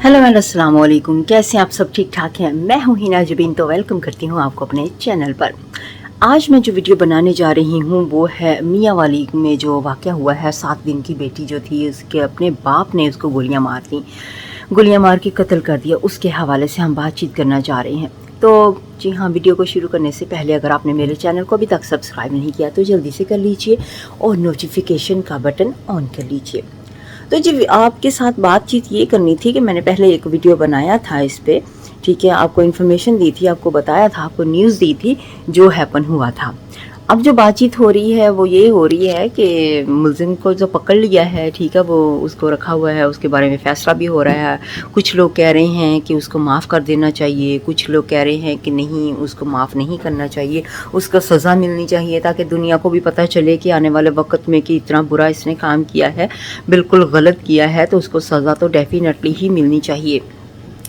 Hello and अस्सलाम वालेकुम। कैसे आप सब ठीक ठाक हैं? मैं हूं हिना जबीन, तो वेलकम करती हूं आपको अपने चैनल पर। आज मैं जो वीडियो बनाने जा रही हूं वो है मियाँ वाली में जो वाक़या हुआ है। 7 दिन की बेटी जो थी, उसके अपने बाप ने उसको गोलियां मार दी, गोलियां मार के कत्ल कर दिया। उसके हवाले से हम बातचीत करना चाह रहे हैं। तो जी हाँ, वीडियो को शुरू करने से पहले अगर आपने मेरे चैनल को अभी तक सब्सक्राइब नहीं किया तो जल्दी से कर लीजिए और नोटिफिकेशन का बटन ऑन कर लीजिए। तो जी आपके साथ बातचीत ये करनी थी कि मैंने पहले एक वीडियो बनाया था इस पे, ठीक है, आपको इन्फॉर्मेशन दी थी, आपको बताया था, आपको न्यूज़ दी थी जो हैपन हुआ था। अब जो बातचीत हो रही है वो ये हो रही है कि मुलजिम को जो पकड़ लिया है, ठीक है, वो उसको रखा हुआ है, उसके बारे में फ़ैसला भी हो रहा है। कुछ लोग कह रहे हैं कि उसको माफ़ कर देना चाहिए, कुछ लोग कह रहे हैं कि नहीं, उसको माफ़ नहीं करना चाहिए, उसको सज़ा मिलनी चाहिए ताकि दुनिया को भी पता चले कि आने वाले वक्त में कि इतना बुरा इसने काम किया है, बिल्कुल गलत किया है, तो उसको सज़ा तो डेफिनेटली ही मिलनी चाहिए।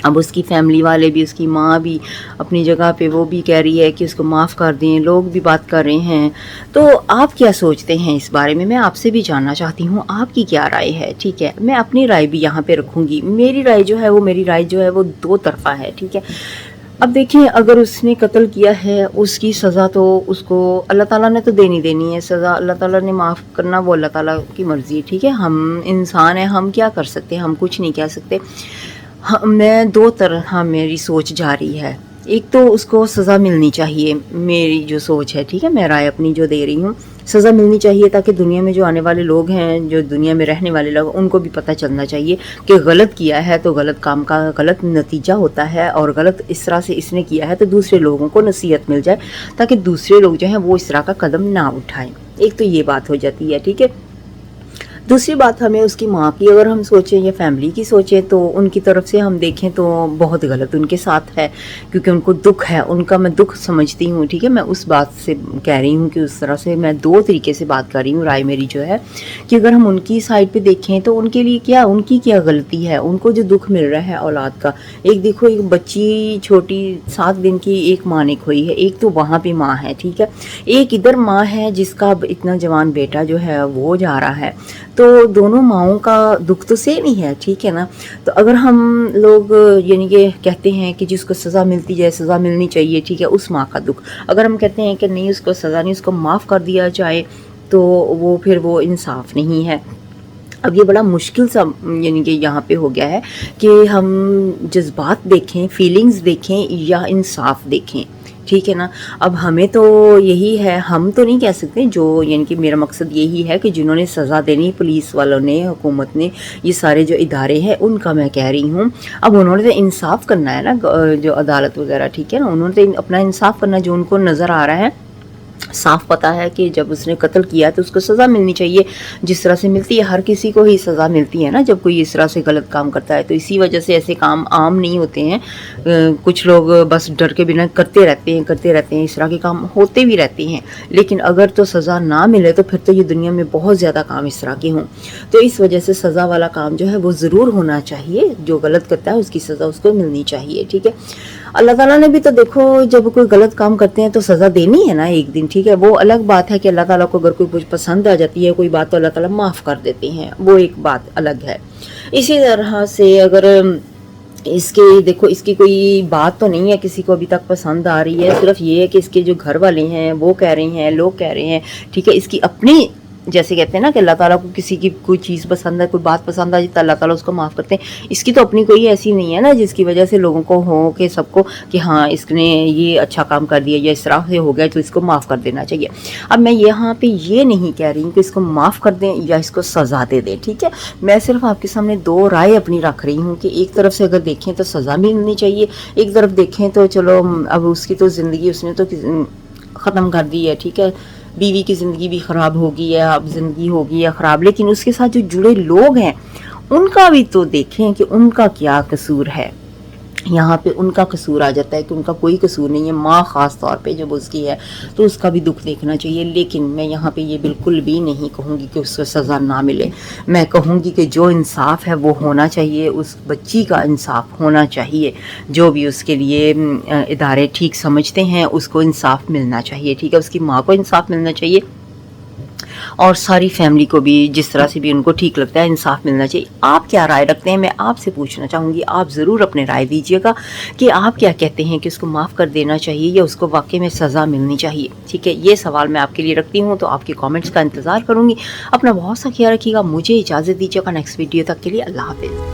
अब उसकी फैमिली वाले भी, उसकी माँ भी अपनी जगह पे वो भी कह रही है कि उसको माफ़ कर दें, लोग भी बात कर रहे हैं। तो आप क्या सोचते हैं इस बारे में? मैं आपसे भी जानना चाहती हूँ आपकी क्या राय है, ठीक है। मैं अपनी राय भी यहाँ पे रखूँगी। मेरी राय जो है वो दो तरफ़ा है, ठीक है। अब देखिए, अगर उसने कत्ल किया है, उसकी सज़ा तो उसको अल्लाह ताला ने तो देनी है। सज़ा अल्लाह ताला ने माफ़ करना वो अल्लाह ताला की मर्ज़ी है, ठीक है। हम इंसान हैं, हम क्या कर सकते हैं, हम कुछ नहीं कह सकते। हाँ, मैं दो तरह मेरी सोच जा रही है। एक तो उसको सज़ा मिलनी चाहिए, मेरी जो सोच है, ठीक है, मैं राय अपनी जो दे रही हूँ, सज़ा मिलनी चाहिए ताकि दुनिया में जो आने वाले लोग हैं, जो दुनिया में रहने वाले लोग, उनको भी पता चलना चाहिए कि गलत किया है तो गलत काम का गलत नतीजा होता है, और गलत इस तरह से इसने किया है तो दूसरे लोगों को नसीहत मिल जाए ताकि दूसरे लोग जो हैं वो इस तरह का कदम ना उठाएं। एक तो ये बात हो जाती है, ठीक है। दूसरी बात, हमें उसकी माँ की अगर हम सोचें या फैमिली की सोचें तो उनकी तरफ से हम देखें तो बहुत गलत उनके साथ है, क्योंकि उनको दुख है, उनका मैं दुख समझती हूँ, ठीक है। मैं उस बात से कह रही हूँ कि उस तरह से मैं दो तरीके से बात कर रही हूँ। राय मेरी जो है कि अगर हम उनकी साइड पे देखें तो उनके लिए क्या, उनकी क्या गलती है, उनको जो दुख मिल रहा है औलाद का। एक देखो, एक बच्ची छोटी 7 दिन की एक माँ ने खोई है, एक तो वहाँ पे माँ है, ठीक है, एक इधर माँ है जिसका अब इतना जवान बेटा जो है वो जा रहा है। तो दोनों माँओं का दुख तो सेम ही है, ठीक है ना। तो अगर हम लोग यानी कि कहते हैं कि जिसको सज़ा मिलती जाए, सज़ा मिलनी चाहिए, ठीक है, उस माँ का दुख, अगर हम कहते हैं कि नहीं, उसको सज़ा नहीं, उसको माफ़ कर दिया जाए, तो वो फिर वो इंसाफ नहीं है। अब ये बड़ा मुश्किल सा यानी कि यहाँ पे हो गया है कि हम जज्बात देखें, फीलिंग्स देखें या इंसाफ देखें, ठीक है ना। अब हमें तो यही है, हम तो नहीं कह सकते, जो यानी कि मेरा मकसद यही है कि जिन्होंने सज़ा देनी, पुलिस वालों ने, हुकूमत ने, ये सारे जो इदारे हैं उनका मैं कह रही हूँ। अब उन्होंने तो इंसाफ करना है ना, जो अदालत वगैरह, ठीक है ना, उन्होंने तो अपना इंसाफ करना, जो उनको नज़र आ रहा है, साफ पता है कि जब उसने कत्ल किया तो उसको सज़ा मिलनी चाहिए, जिस तरह से मिलती है, हर किसी को ही सज़ा मिलती है ना जब कोई इस तरह से गलत काम करता है। तो इसी वजह से ऐसे काम आम नहीं होते हैं। कुछ लोग बस डर के बिना करते रहते हैं, इस तरह के काम होते भी रहते हैं। लेकिन अगर तो सज़ा ना मिले तो फिर तो ये दुनिया में बहुत ज़्यादा काम इस तरह के हों। तो इस वजह से सज़ा वाला काम जो है वो ज़रूर होना चाहिए। जो गलत करता है उसकी सज़ा उसको मिलनी चाहिए, ठीक है। अल्लाह ताला ने भी तो देखो, जब कोई गलत काम करते हैं तो सज़ा देनी है ना एक दिन, ठीक है। वो अलग बात है कि अल्लाह ताला को अगर कोई कुछ पसंद आ जाती है कोई बात, तो अल्लाह ताला माफ़ कर देते हैं, वो एक बात अलग है। इसी तरह से अगर इसके देखो, इसकी कोई बात तो नहीं है किसी को अभी तक पसंद आ रही है, सिर्फ ये है कि इसके जो घर वाले हैं वो कह रहे हैं, लोग कह रहे हैं, ठीक है। इसकी अपनी, जैसे कहते हैं ना कि अल्लाह ताला को किसी की कोई चीज़ पसंद है, कोई बात पसंद आ जाए तो अल्लाह ताला उसको माफ़ करते हैं। इसकी तो अपनी कोई ऐसी नहीं है ना जिसकी वजह से लोगों को हो कि सबको कि हाँ इसने ये अच्छा काम कर दिया या इस तरह से हो गया तो इसको माफ़ कर देना चाहिए। अब मैं यहाँ पे ये नहीं कह रही हूँ कि इसको माफ़ कर दें या इसको सज़ा दे दें, ठीक है। मैं सिर्फ आपके सामने दो राय अपनी रख रही हूँ कि एक तरफ से अगर देखें तो सज़ा मिलनी चाहिए, एक तरफ देखें तो चलो अब उसकी तो ज़िंदगी उसने तो ख़त्म कर दी है, ठीक है। बीवी की ज़िंदगी भी ख़राब होगी है, अब ज़िंदगी होगी या ख़राब, लेकिन उसके साथ जो जुड़े लोग हैं उनका भी तो देखें कि उनका क्या कसूर है। यहाँ पे उनका कसूर आ जाता है कि उनका कोई कसूर नहीं है, माँ ख़ास तौर पे जब उसकी है तो उसका भी दुख देखना चाहिए। लेकिन मैं यहाँ पे ये बिल्कुल भी नहीं कहूँगी कि उसको सज़ा ना मिले। मैं कहूँगी कि जो इंसाफ है वो होना चाहिए, उस बच्ची का इंसाफ होना चाहिए। जो भी उसके लिए इदारे ठीक समझते हैं उसको इंसाफ मिलना चाहिए, ठीक है। उसकी माँ को इंसाफ मिलना चाहिए, और सारी फैमिली को भी जिस तरह से भी उनको ठीक लगता है इंसाफ मिलना चाहिए। आप क्या राय रखते हैं, मैं आपसे पूछना चाहूँगी, आप ज़रूर अपने राय दीजिएगा कि आप क्या कहते हैं कि उसको माफ़ कर देना चाहिए या उसको वाकई में सज़ा मिलनी चाहिए। ठीक है, ये सवाल मैं आपके लिए रखती हूँ, तो आपके कमेंट्स का इंतज़ार करूँगी। अपना बहुत सा ख्याल रखिएगा, मुझे इजाज़त दीजिएगा। नेक्स्ट वीडियो तक के लिए अल्लाह हाफ़िज़।